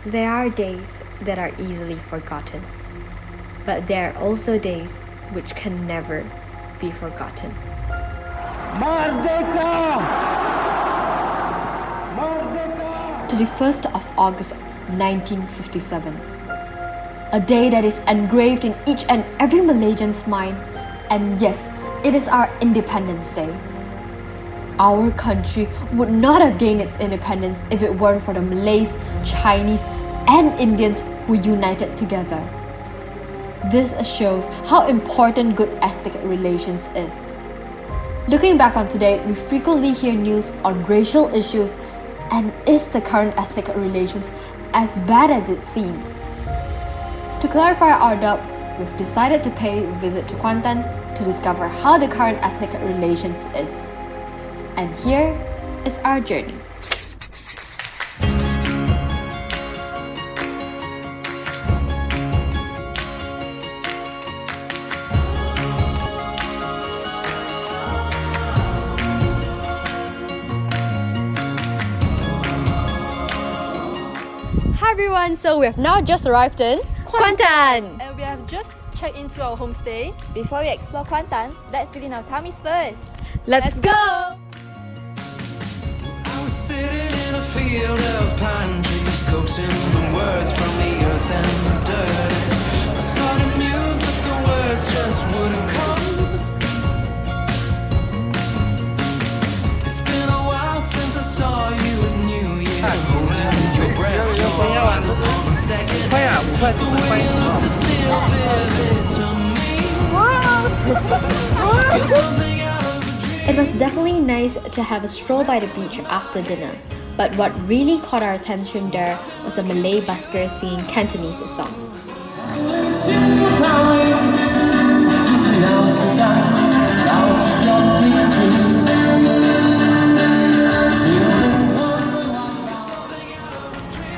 There are days that are easily forgotten, but there are also days which can never be forgotten. Merdeka! Merdeka! To the 1st of August 1957, a day that is engraved in each and every Malaysian's mind, and yes, it is our Independence Day. Our country would not have gained its independence if it weren't for the Malays, Chinese, and Indians who united together. This shows how important good ethnic relations is. Looking back on today, we frequently hear news on racial issues, and is the current ethnic relations as bad as it seems? To clarify our doubt, we've decided to pay a visit to Kuantan to discover how the current ethnic relations is. And here is our journey. Hi everyone, so we have now just arrived in Kuantan. And we have just checked into our homestay. Before we explore Kuantan, let's begin our tummies first. Let's go! I was sitting in a field of pine trees, coaxing the words from the earth and the dirt. I started to muse, but the words just wouldn't come. It's been a while since I saw you at New Year, holding your breath, your eyes upon the second. The way you looked is still vivid to me. You're something out of a dream. It was definitely nice to have a stroll by the beach after dinner, but what really caught our attention there was a Malay busker singing Cantonese songs.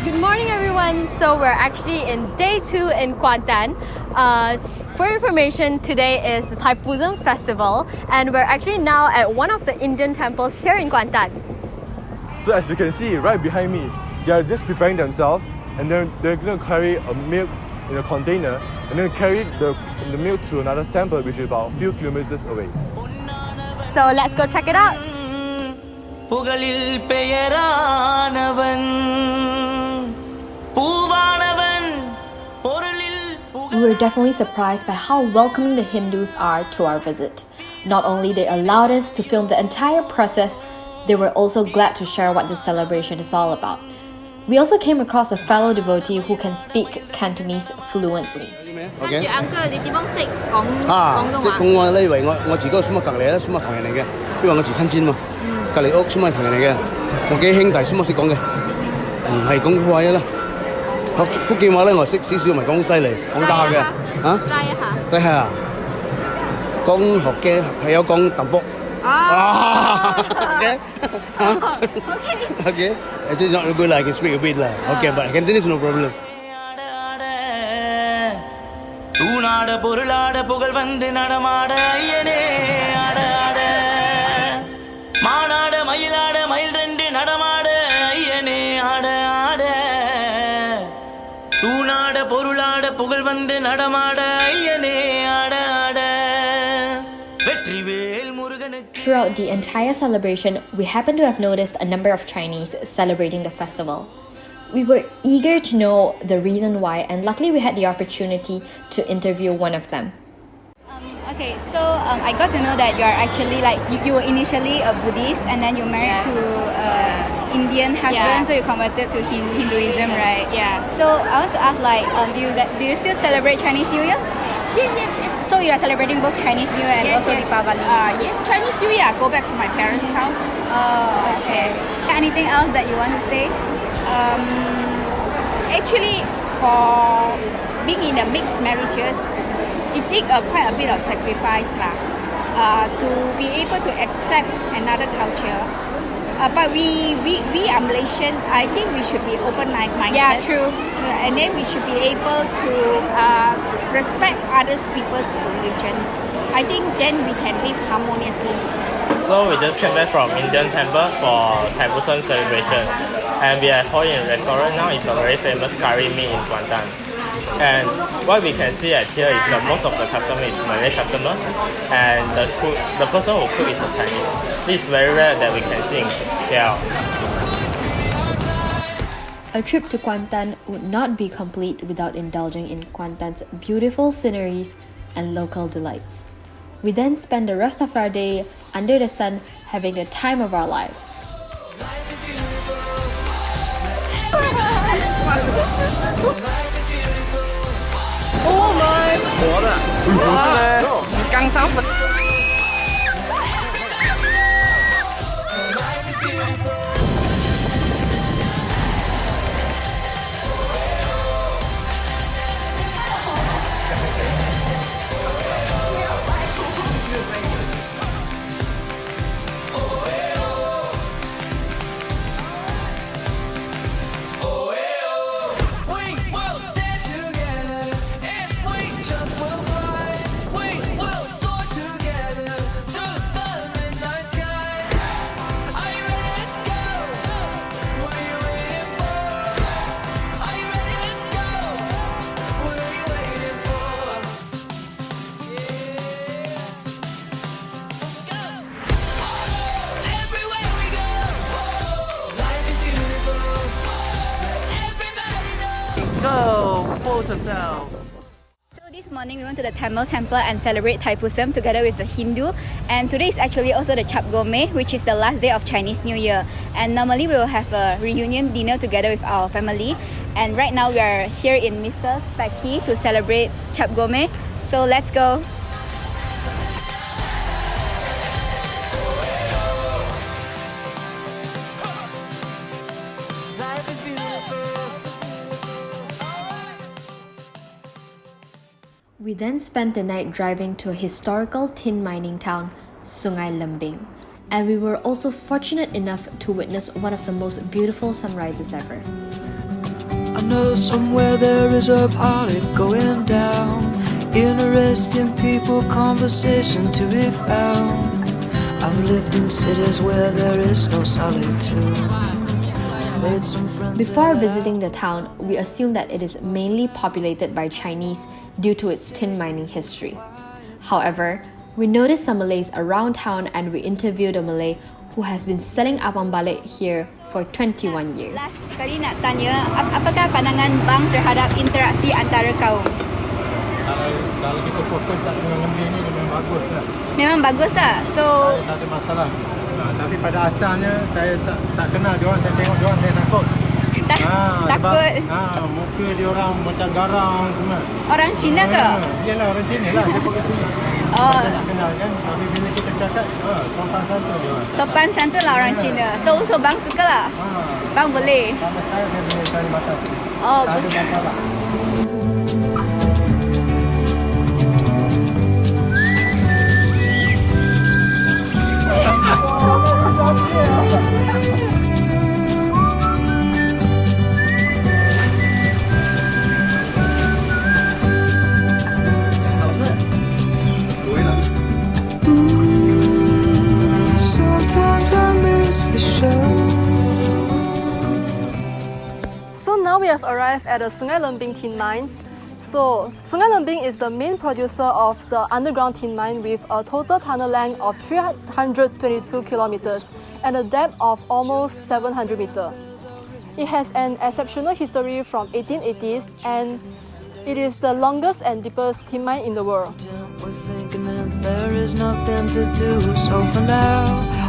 Good morning everyone, so we're actually in day 2 in Kuantan. For information, today is the Thaipusam festival, and we're actually now at one of the Indian temples here in Kuantan. So as you can see right behind me, they are just preparing themselves, and then they're going to carry a milk in a container and then carry the milk to another temple which is about a few kilometers away. So let's go check it out. புகழில் பெயரானவன் பூவானவன் பொருளில் We were definitely surprised by how welcoming the Hindus are to our visit. Not only they allowed us to film the entire process, they were also glad to share what the celebration is all about. We also came across a fellow devotee who can speak Cantonese fluently. Okay. Uncle, 你點樣識講即係講我呢位我自己蘇木隔離啦，蘇木唐人嚟嘅，因為我住新村嘛，隔離屋蘇木唐人嚟嘅，我幾兄弟蘇木識講嘅，唔係講普話啦。福建話咧我識少少，唔係講好犀利，講得下嘅嚇。得下，講學嘅係有講淡薄。Okay. Okay. It's not good. I can speak a bit lah. Okay, but Cantonese no problem. தூணாட பொருளாட புகழ் வந்து நடமாட ஐயனே ஆட ஆட மானாட மயிலாட மயில் ரெண்டு நடமாட ஐயனே ஆட ஆட தூணாட பொருளாட புகழ் வந்து நடமாட ஐயனே ஆட ஆட வெற்றிவேல் முருகனுக்கு. Throughout the entire celebration, we happened to have noticed a number of Chinese celebrating the festival. We were eager to know the reason why, and luckily we had the opportunity to interview one of them. Okay, so I got to know that you are actually like you were initially a Buddhist and then you married to Indian husband, so you converted to Hinduism, right? Yeah. So I want to ask, like, do you still celebrate Chinese New Year? Yes. So you are celebrating both Chinese New Year and also Deepavali? Yes, Chinese New Year, I go back to my parents' house. Oh, okay. Anything else that you want to say? Actually, for being in a mixed marriages, it takes quite a bit of sacrifice to be able to accept another culture. But we are Malaysian. I think we should be open-minded. Yeah, true. And then we should be able to respect other people's religion. I think then we can live harmoniously. So we just came back from Indian temple for Thaipusam celebration. And we are holding a restaurant now. It's a very famous curry meat in Kuantan. And what we can see at here is that most of the customer is Malay customer, and the person who cook is a Chinese. This is very rare that we can see in KL. A trip to Kuantan would not be complete without indulging in Kuantan's beautiful sceneries and local delights. We then spend the rest of our day under the sun having the time of our lives. Oh my! 活的，你刚上粉。So this morning we went to the Tamil temple and celebrate Thaipusam together with the Hindu, and today is actually also the Chap Gome, which is the last day of Chinese New Year, and normally we will have a reunion dinner together with our family, and right now we are here in Mr. Specky to celebrate Chap Gome, so let's go. We then spent the night driving to a historical tin mining town, Sungai Lembing, and we were also fortunate enough to witness one of the most beautiful sunrises ever. I know somewhere there is a party going down, interesting people, conversation to be found. I've lived in cities where there is no solitude. Before visiting the town, we assumed that it is mainly populated by Chinese due to its tin mining history. However, we noticed some Malays around town and we interviewed a Malay who has been selling abang balik here for 21 years. Last sekali nak tanya, apakah pandangan Bang terhadap interaksi antara kaum? Kalau kita fokus kat Sungai Lembing ni memang bagus lah. Memang bagus lah. So Tak ada masalah. Tapi pada asalnya saya tak kenal diorang, saya tengok diorang saya takut. takut. Muka diorang macam garang semua. Orang Cina ke? Iyalah orang Cina lah, dia pakai Cina. Oh. Saya tak kenal kan, tapi bila kita cakap, sopan santun diorang. Sopan santun lah orang Cina. So Bang suka lah? Bang boleh? Sama saya boleh cari masak. Oh, tak ada masalah. Sometimes I miss the show. So now we have arrived at the Sungai Lembing tin mines. So Sungai Lembing is the main producer of the underground tin mine with a total tunnel length of 322 kilometers and a depth of almost 700 meters. It has an exceptional history from 1880s and it is the longest and deepest tin mine in the world. We're thinking that there is nothing to do, so for now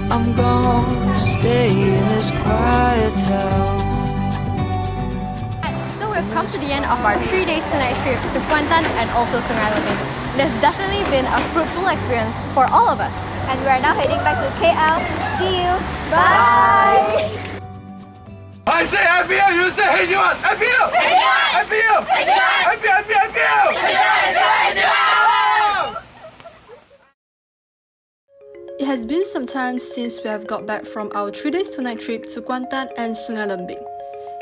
I'm gonna stay in this quiet town. So we've come to the end of our 3-day Sungai trip to Kuantan and also Sungai Lembing. It has definitely been a fruitful experience for all of us. And we are now heading back to KL. See you. Bye. I say MPYou, you say MPYou! MPYou! MPYou! It has been some time since we have got back from our 3-day 2-night trip to Kuantan and Sungai Lembing.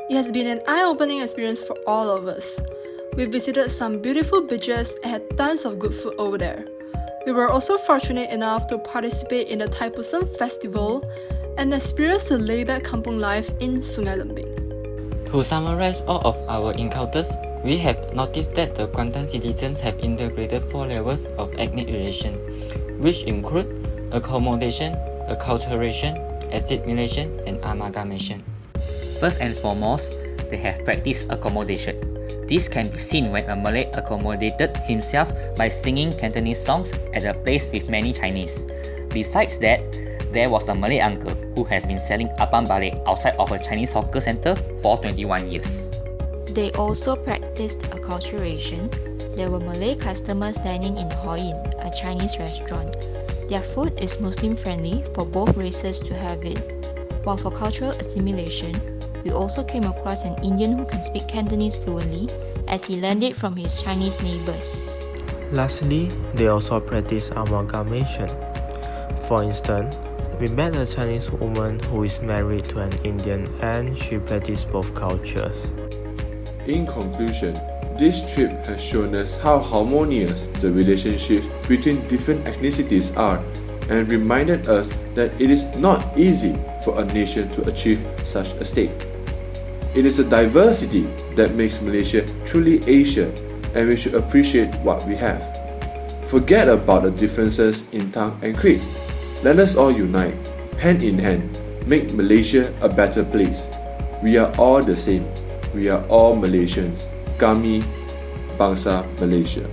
It has been an eye-opening experience for all of us. We visited some beautiful beaches and had tons of good food over there. We were also fortunate enough to participate in the Thaipusam festival and experience the laid-back kampung life in Sungai Lembing. To summarize all of our encounters, we have noticed that the Kuantan citizens have integrated 4 levels of ethnic relation, which include accommodation, acculturation, assimilation, and amalgamation. First and foremost, they have practiced accommodation. This can be seen when a Malay accommodated himself by singing Cantonese songs at a place with many Chinese. Besides that, there was a Malay uncle who has been selling apam balik outside of a Chinese hawker center for 21 years. They also practiced acculturation. There were Malay customers dining in Hoi Yin, a Chinese restaurant. Their food is Muslim friendly for both races to have it. While for cultural assimilation, we also came across an Indian who can speak Cantonese fluently, as he learned it from his Chinese neighbors. Lastly, they also practice amalgamation. For instance, we met a Chinese woman who is married to an Indian and she practiced both cultures. In conclusion, this trip has shown us how harmonious the relationships between different ethnicities are and reminded us that it is not easy for a nation to achieve such a state. It is a diversity that makes Malaysia truly Asia, and we should appreciate what we have. Forget about the differences in tongue and creed. Let us all unite, hand in hand, make Malaysia a better place. We are all the same. We are all Malaysians. Kami, Bangsa, Malaysia.